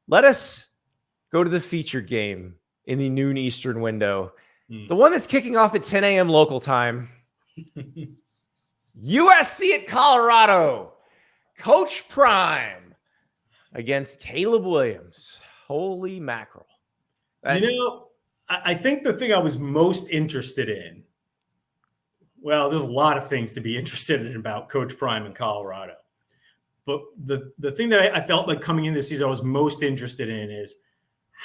let us go to the featured game in the noon Eastern window. The one that's kicking off at 10 a.m. local time. USC at Colorado. Coach Prime against Caleb Williams. Holy mackerel. I think the thing I was most interested in, well, there's a lot of things to be interested in about Coach Prime in Colorado. But the thing that I felt like coming in this season I was most interested in is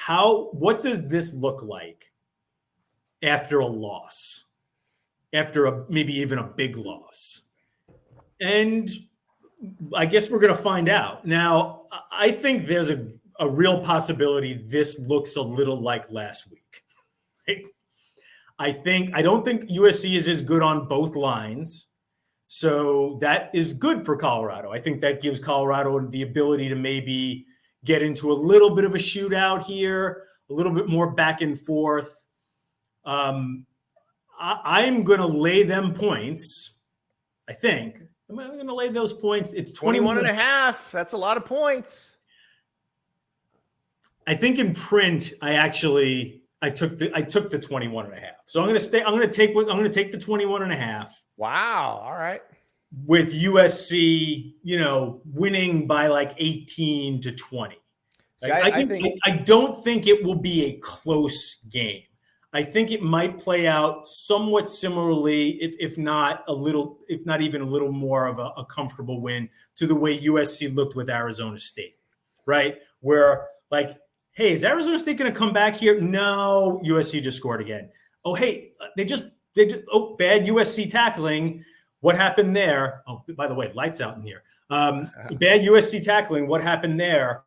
what does this look like after a loss, after maybe even a big loss? And I guess we're going to find out. Now, I think there's a real possibility this looks a little like last week. Right? I don't think USC is as good on both lines. So that is good for Colorado. I think that gives Colorado the ability to maybe get into a little bit of a shootout here, a little bit more back and forth. I'm going to lay them points, I think. I'm going to lay those points. It's 21.5. That's a lot of points. I think in print, I took the 21.5. So I'm going to take the 21.5. Wow. All right. With USC, winning by like 18 to 20. I don't think it will be a close game. I think it might play out somewhat similarly, if not even a little more of a comfortable win to the way USC looked with Arizona State, right? Where like, hey, is Arizona State going to come back here? No, USC just scored again. Oh, hey, they just bad USC tackling. What happened there? Oh, by the way, lights out in here. Bad USC tackling. What happened there?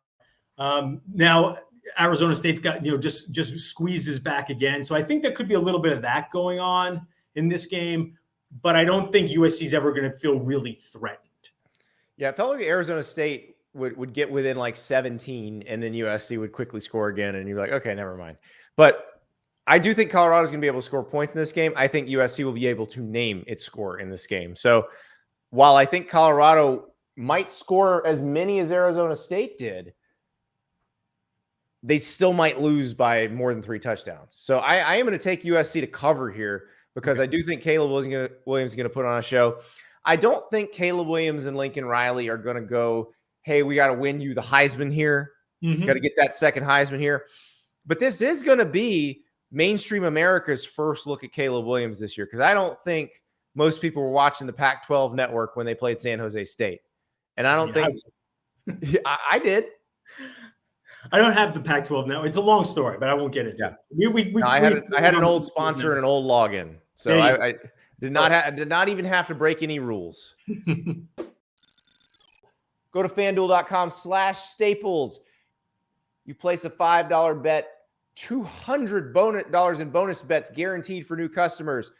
Now Arizona State's got, just squeezes back again. So I think there could be a little bit of that going on in this game, but I don't think USC is ever going to feel really threatened. Yeah, it felt like Arizona State would get within like 17 and then USC would quickly score again. And you're like, okay, never mind. But I do think Colorado's going to be able to score points in this game. I think USC will be able to name its score in this game. So while I think Colorado might score as many as Arizona State did, they still might lose by more than 3 touchdowns. So I am going to take USC to cover here because I do think Caleb Williams is going to put on a show. I don't think Caleb Williams and Lincoln Riley are going to go, hey, we got to win you the Heisman here. Got to get that second Heisman here. But this is going to be mainstream America's first look at Caleb Williams this year, because I don't think most people were watching the Pac-12 network when they played San Jose State. And I don't think I did. I don't have the Pac-12 network. It's a long story, but I won't get into it. I had an old sponsor and an old login. So I did not even have to break any rules. Go to FanDuel.com/Staples. You place a $5 bet, $200 in bonus bets guaranteed for new customers.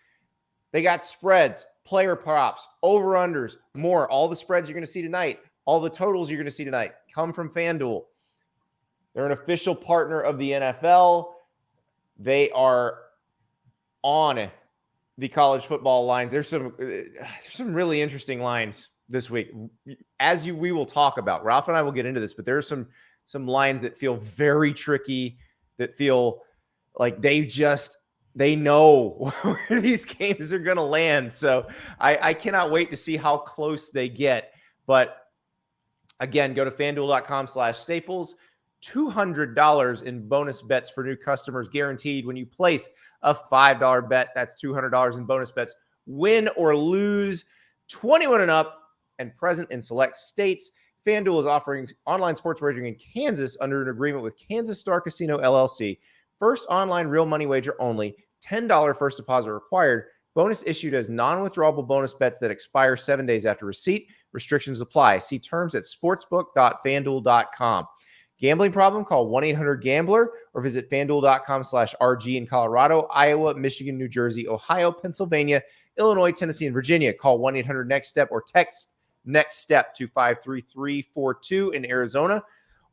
They got spreads, player props, over-unders, more. All the spreads you're going to see tonight, all the totals you're going to see tonight come from FanDuel. They're an official partner of the NFL. They are on the college football lines. There's some really interesting lines this week, we will talk about. Ralph and I will get into this, but there are some lines that feel very tricky, that feel like they know where these games are going to land. So I cannot wait to see how close they get. But again, go to FanDuel.com/Staples. $200 in bonus bets for new customers guaranteed when you place a $5 bet. That's $200 in bonus bets. Win or lose, 21 and up and present in select states. FanDuel is offering online sports wagering in Kansas under an agreement with Kansas Star Casino, LLC. First online real money wager only. $10 first deposit required. Bonus issued as non-withdrawable bonus bets that expire 7 days after receipt. Restrictions apply. See terms at sportsbook.fanduel.com. Gambling problem? Call 1-800-GAMBLER or visit FanDuel.com/RG in Colorado, Iowa, Michigan, New Jersey, Ohio, Pennsylvania, Illinois, Tennessee, and Virginia. Call 1-800-NEXT-STEP or text NEXTSTEP to 53342 in Arizona,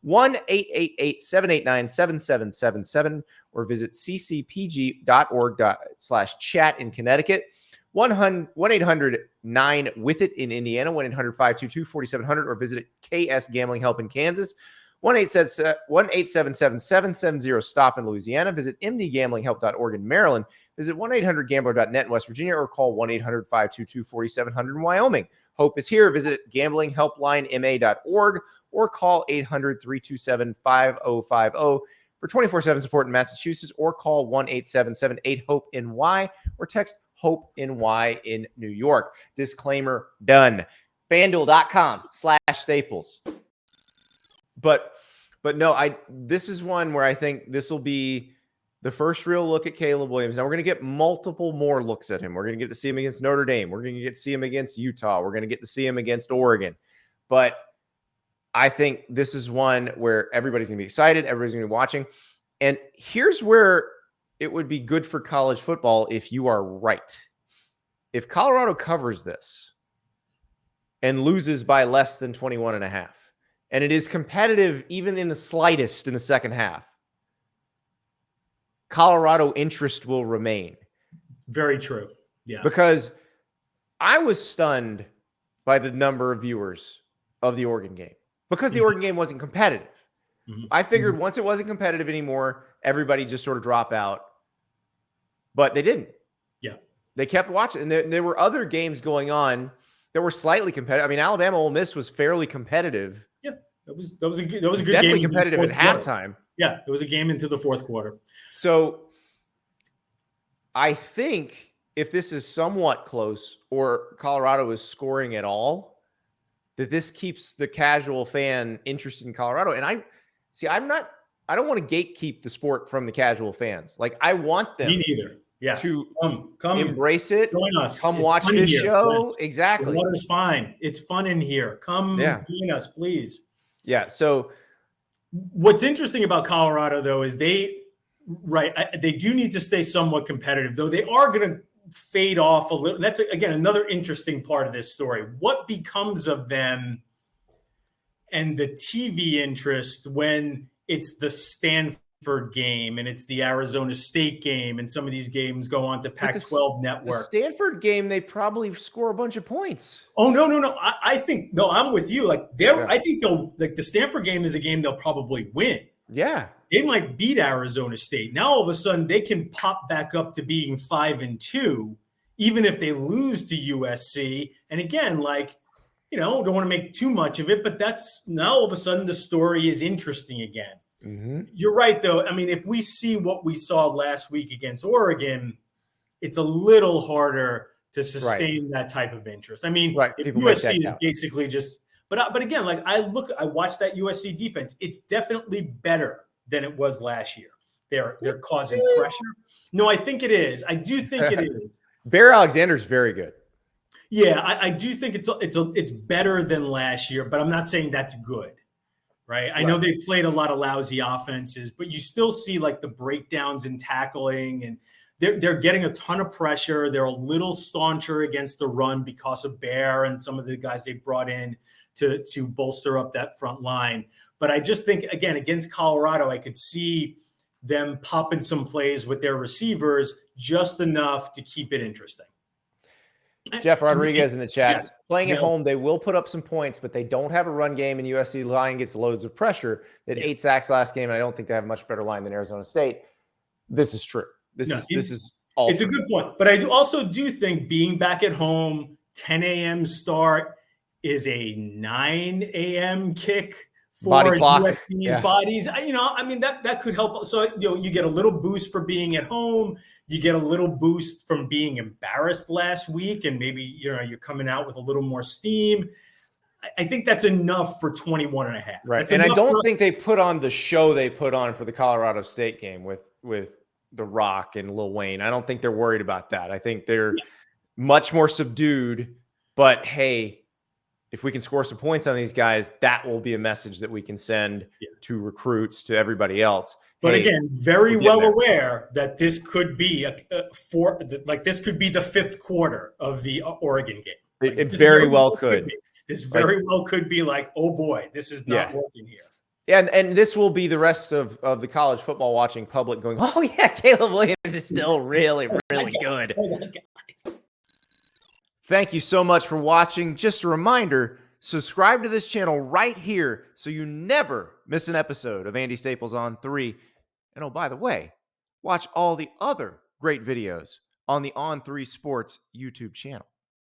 1-888-789-7777, or visit ccpg.org/chat in Connecticut, 1-800-9-WITH-IT in Indiana, 1-800-522-4700, or visit KS Gambling Help in Kansas, 1-877-770-STOP in Louisiana. Visit mdgamblinghelp.org in Maryland. Visit 1-800-GAMBLER.net in West Virginia, or call 1-800-522-4700 in Wyoming. Hope is here. Visit gamblinghelplinema.org or call 800-327-5050 for 24/7 support in Massachusetts, or call 1-877-8-HOPE-NY or text HOPE-NY in New York. Disclaimer done. FanDuel.com/Staples. But no, this is one where I think this will be the first real look at Caleb Williams. Now we're going to get multiple more looks at him. We're going to get to see him against Notre Dame. We're going to get to see him against Utah. We're going to get to see him against Oregon. But I think this is one where everybody's going to be excited. Everybody's going to be watching. And here's where it would be good for college football if you are right. If Colorado covers this and loses by less than 21.5, and it is competitive even in the slightest in the second half, Colorado interest will remain. Very true. Yeah. Because I was stunned by the number of viewers of the Oregon game, because the Oregon game wasn't competitive. I figured once it wasn't competitive anymore, everybody just sort of drop out. But they didn't. Yeah. They kept watching. And there were other games going on that were slightly competitive. I mean, Alabama Ole Miss was fairly competitive. Yeah. That was a good game. Definitely competitive at halftime. Yeah, it was a game into the fourth quarter. So I think if this is somewhat close, or Colorado is scoring at all, that this keeps the casual fan interested in Colorado. And I don't want to gatekeep the sport from the casual fans. Like, I want them to come embrace it. Join us. Come watch this show. Yes. Exactly. The water's fine. It's fun in here. Come join us, please. Yeah. So what's interesting about Colorado, though, is they do need to stay somewhat competitive, though they are going to fade off a little. That's, again, another interesting part of this story. What becomes of them and the TV interest when it's the Stanford game and it's the Arizona State game, and some of these games go on to Pac-12 network. The Stanford game, they probably score a bunch of points. Oh, no. I think, no, I'm with you. I think the Stanford game is a game they'll probably win. Yeah. They might beat Arizona State. Now, all of a sudden, they can pop back up to being 5-2, even if they lose to USC. And again, don't want to make too much of it, but that's now all of a sudden the story is interesting again. Mm-hmm. You're right, though. I mean, if we see what we saw last week against Oregon, it's a little harder to sustain that type of interest. I mean, if USC is basically just, but again, I watched that USC defense. It's definitely better than it was last year. They're causing pressure. No, I think it is. I do think it is. Bear Alexander's very good. Yeah, I do think it's better than last year, but I'm not saying that's good, right? I know they played a lot of lousy offenses, but you still see the breakdowns in tackling, and they're getting a ton of pressure. They're a little stauncher against the run because of Bear and some of the guys they brought in to bolster up that front line. But I just think, again, against Colorado, I could see them popping some plays with their receivers just enough to keep it interesting. Jeff Rodriguez in the chat. Yes. Playing at home, they will put up some points, but they don't have a run game, and USC line gets loads of pressure. They had 8 sacks last game, and I don't think they have a much better line than Arizona State. This is true. This is all. It's a good point. But I also do think being back at home, 10 a.m. start is a 9 a.m. kick for USC's bodies. That could help. So, you get a little boost for being at home. You get a little boost from being embarrassed last week, and maybe, you're coming out with a little more steam. I think that's enough for 21.5. Right. And I don't think they put on the show they put on for the Colorado State game with The Rock and Lil Wayne. I don't think they're worried about that. I think they're much more subdued, but hey, if we can score some points on these guys, that will be a message that we can send to recruits, to everybody else. But again, very well aware that this could be this could be the fifth quarter of the Oregon game. It very well could. This very well could be oh boy, this is not working here. Yeah, and this will be the rest of the college football watching public going, oh yeah, Caleb Williams is still really, really good. Thank you so much for watching. Just a reminder, subscribe to this channel right here so you never miss an episode of Andy Staples on 3. And oh, by the way, watch all the other great videos on the On3 Sports YouTube channel.